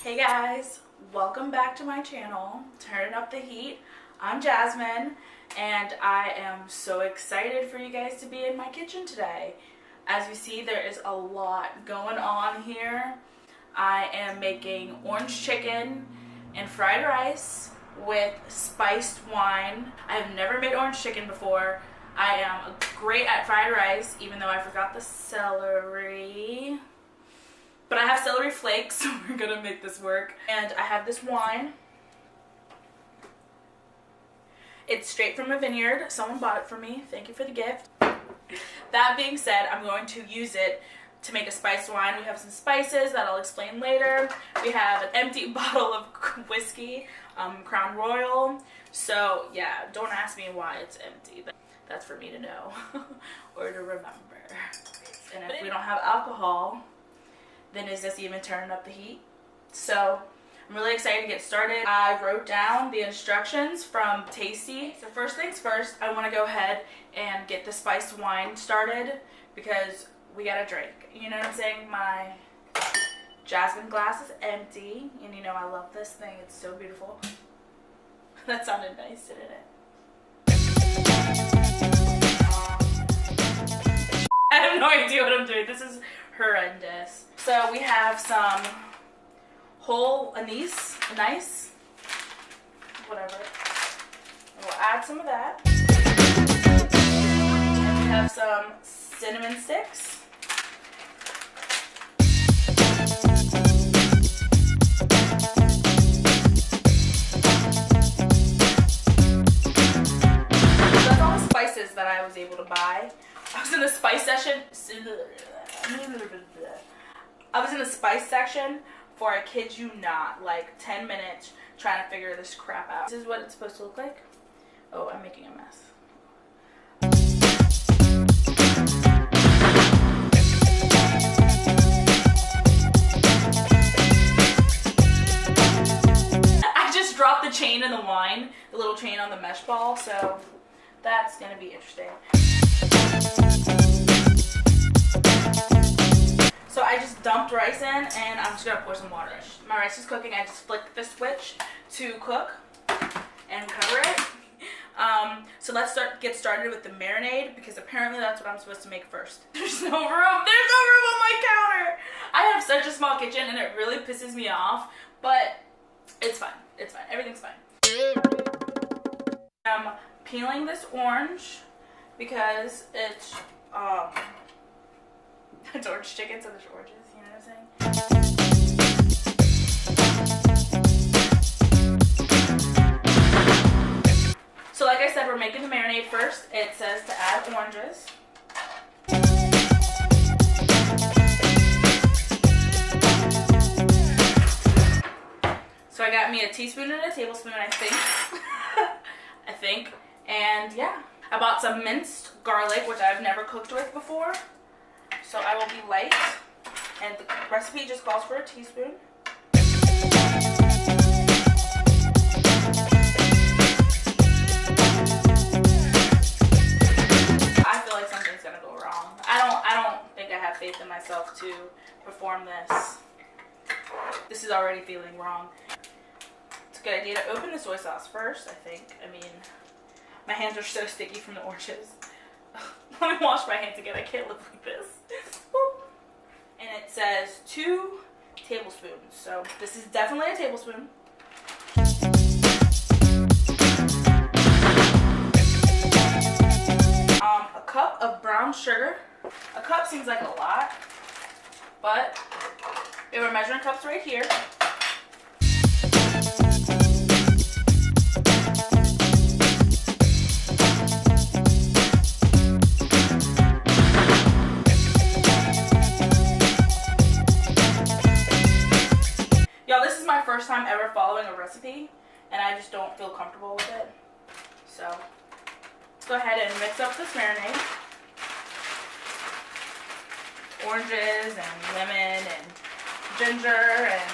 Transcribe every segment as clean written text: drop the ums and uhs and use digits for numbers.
Hey guys, welcome back to my channel, Turning Up the Heat. I'm Jasmine, and I am so excited for you guys to be in my kitchen today. As you see, there is a lot going on here. I am making orange chicken and fried rice with spiced wine. I have never made orange chicken before. I am great at fried rice, even though I forgot the celery. But I have celery flakes, so we're gonna make this work. And I have this wine. It's straight from a vineyard. Someone bought it for me. Thank you for the gift. That being said, I'm going to use it to make a spiced wine. We have some spices that I'll explain later. We have an empty bottle of whiskey, Crown Royal. So yeah, don't ask me why it's empty. That's for me to know or to remember. And if we don't have alcohol, then is this even turning up the heat? So I'm really excited to get started. I wrote down the instructions from Tasty. So first things first, I want to go ahead and get the spiced wine started because we gotta drink. You know what I'm saying? My Jasmine glass is empty, and you know I love this thing. It's so beautiful. That sounded nice, didn't it? I have no idea what I'm doing. This is horrendous. So we have some whole anise, whatever. We'll add some of that. And we have some cinnamon sticks. So that's all the spices that I was able to buy. I was in the spice section. I was in the spice section for, I kid you not, like 10 minutes trying to figure this crap out. This is what it's supposed to look like. Oh, I'm making a mess. I just dropped the chain in the wine, the little chain on the mesh ball, so that's gonna be interesting. So I just dumped rice in, and I'm just gonna pour some water in. My rice is cooking. I just flicked the switch to cook and cover it. So let's get started with the marinade, because apparently that's what I'm supposed to make first. There's no room. There's no room on my counter. I have such a small kitchen, and it really pisses me off. But it's fine. It's fine. Everything's fine. I'm peeling this orange because it's it's orange chicken, so there's oranges, you know what I'm saying? So like I said, we're making the marinade first. It says to add oranges. So I got me a teaspoon and a tablespoon, I think. I think. And yeah, I bought some minced garlic, which I've never cooked with before. So I will be light, and the recipe just calls for a teaspoon. I feel like something's gonna go wrong. I don't think I have faith in myself to perform this. This is already feeling wrong. It's a good idea to open the soy sauce first, I think. I mean, my hands are so sticky from the oranges. Let me wash my hands again. I can't live like this. And it says 2 tablespoons. So this is definitely a tablespoon. A cup of brown sugar. A cup seems like a lot, but we have our measuring cups right here. First time ever following a recipe, and I just don't feel comfortable with it. So let's go ahead and mix up this marinade. Oranges and lemon and ginger, and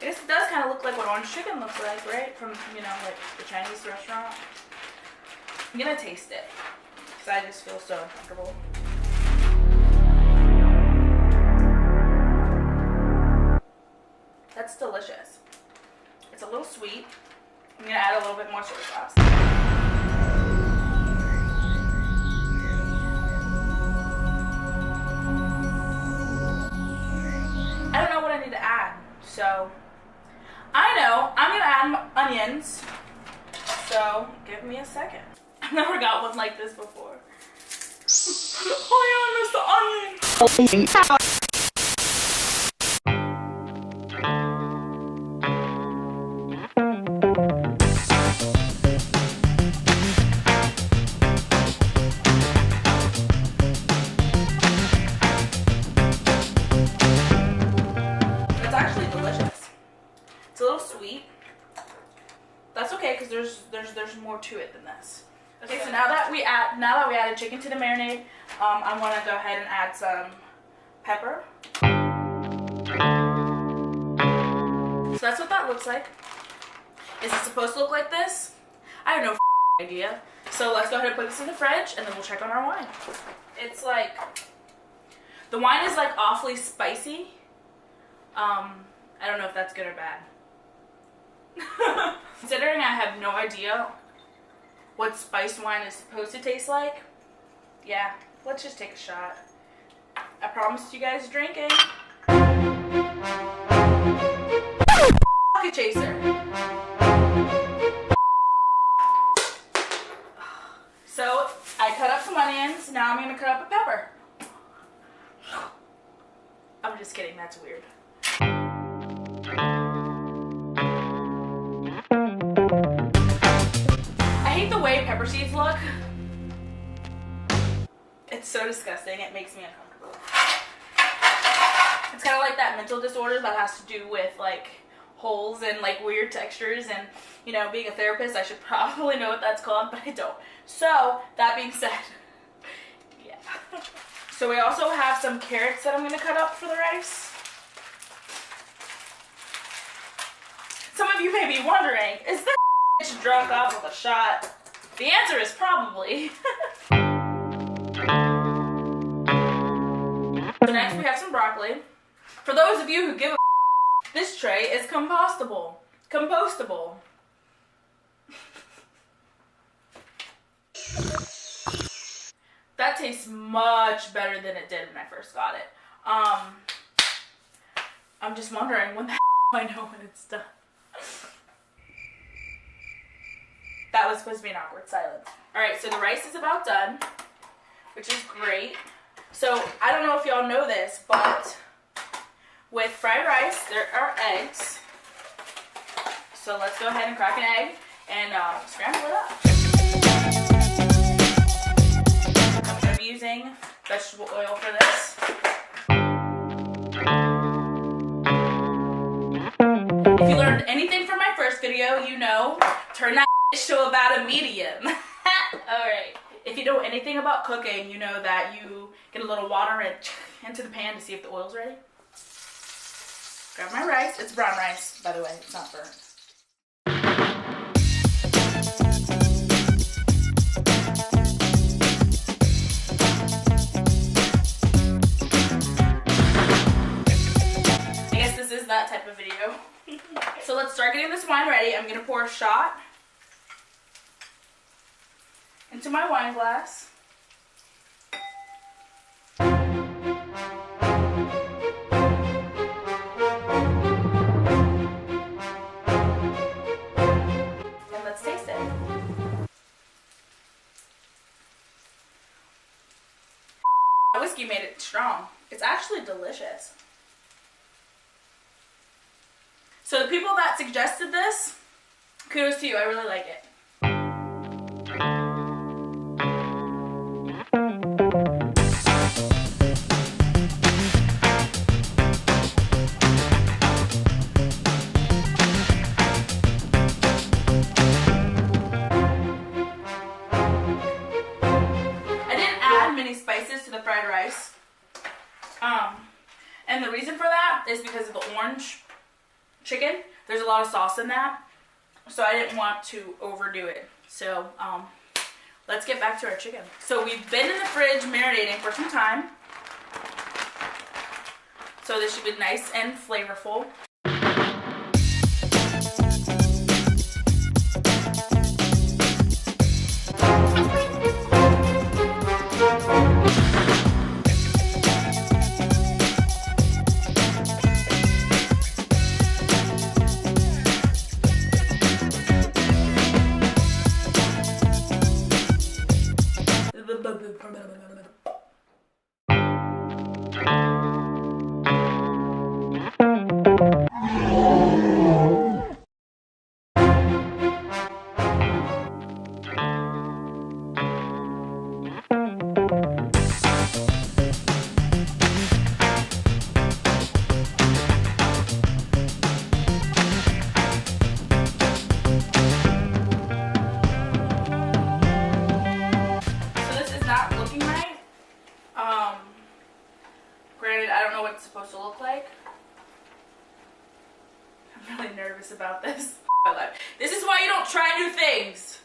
I guess it does kind of look like what orange chicken looks like, right? From, you know, like the Chinese restaurant. I'm gonna taste it because I just feel so uncomfortable. So I know I'm gonna add onions. So give me a second. I've never got one like this before. Oh yeah, I missed the onion. It's actually delicious. It's a little sweet. That's okay because there's more to it than this. Okay, so now that we added chicken to the marinade, I want to go ahead and add some pepper. So that's what that looks like. Is it supposed to look like this? I have no idea. So let's go ahead and put this in the fridge and then we'll check on our wine. It's like, the wine is like awfully spicy. I don't know if that's good or bad. Considering I have no idea what spiced wine is supposed to taste like, yeah, let's just take a shot. I promised you guys drinking. Pocket chaser. So I cut up some onions. Now I'm gonna cut up a pepper. I'm just kidding. That's weird. I hate the way pepper seeds look. It's so disgusting. It makes me uncomfortable. It's kind of like that mental disorder that has to do with like holes and like weird textures, and you know, being a therapist I should probably know what that's called, but I don't. So that being said, yeah. So we also have some carrots that I'm going to cut up for the rice. Some of you may be wondering, is that bitch drunk off with a shot? The answer is probably. So next we have some broccoli. For those of you who give a this tray is compostable. Compostable. That tastes much better than it did when I first got it. I'm just wondering when the I know when it's done. That was supposed to be an awkward silence. Alright, so the rice is about done, which is great. So, I don't know if y'all know this, but with fried rice, there are eggs. So let's go ahead and crack an egg and scramble it up. I'm going to be using vegetable oil for this. If you learned anything from my first video, you know, turn that to about a medium. Alright. If you know anything about cooking, you know that you get a little water into the pan to see if the oil's ready. Grab my rice. It's brown rice, by the way. It's not burnt. I guess this is that type of video. So let's start getting this wine ready. I'm going to pour a shot into my wine glass. And let's taste it. Whiskey made it strong. It's actually delicious. So the people that suggested this, kudos to you. I really like it. Spices to the fried rice, and the reason for that is because of the orange chicken. There's a lot of sauce in that, so I didn't want to overdo it. So let's get back to our chicken. So we've been in the fridge marinating for some time, so this should be nice and flavorful. I don't know what it's supposed to look like. I'm really nervous about this. This is why you don't try new things.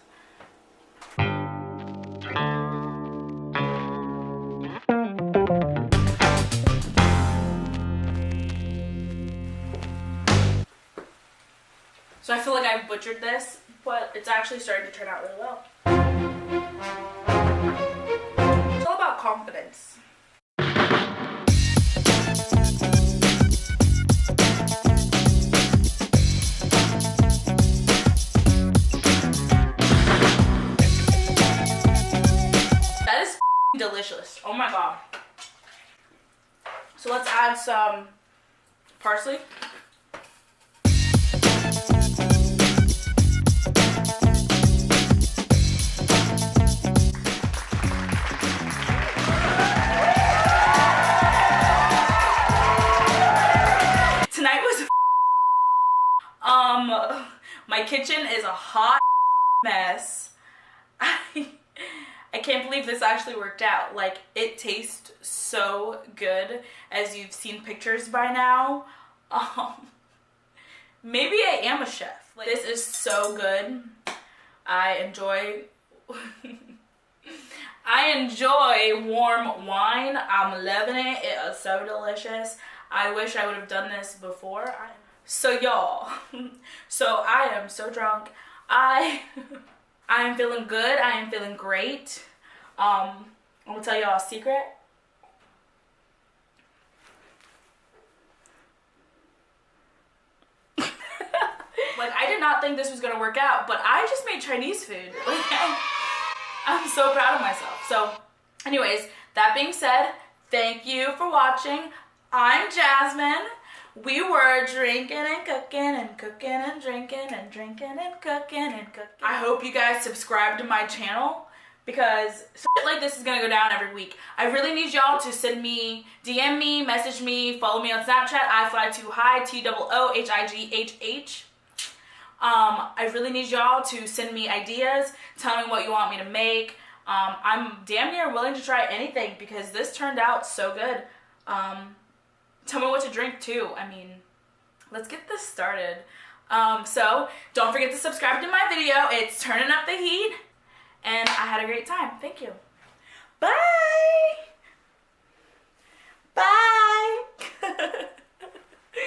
So I feel like I butchered this, but it's actually starting to turn out really well. It's all about confidence. That is delicious. Oh my god. So let's add some parsley. My kitchen is a hot mess. I can't believe this actually worked out. Like, it tastes so good, as you've seen pictures by now. Maybe I am a chef. Like, this is so good. I enjoy warm wine. I'm loving it. It is so delicious. I wish I would have done this before. So y'all, so I am so drunk. I am feeling good. I am feeling great. I'm gonna tell y'all a secret. Like, I did not think this was gonna work out, but I just made Chinese food. Like, I'm so proud of myself. So anyways, that being said, thank you for watching. I'm Jasmine. We were drinking and cooking and cooking and drinking and drinking and cooking and cooking. I hope you guys subscribe to my channel, because shit like this is gonna go down every week. I really need y'all to send me, DM me, message me, follow me on Snapchat. I fly too high, TOOHIGHH. I really need y'all to send me ideas. Tell me what you want me to make. I'm damn near willing to try anything because this turned out so good. Tell me what to drink too. I mean, let's get this started. So don't forget to subscribe to my video. It's Turning Up the Heat, and I had a great time. Thank you. Bye.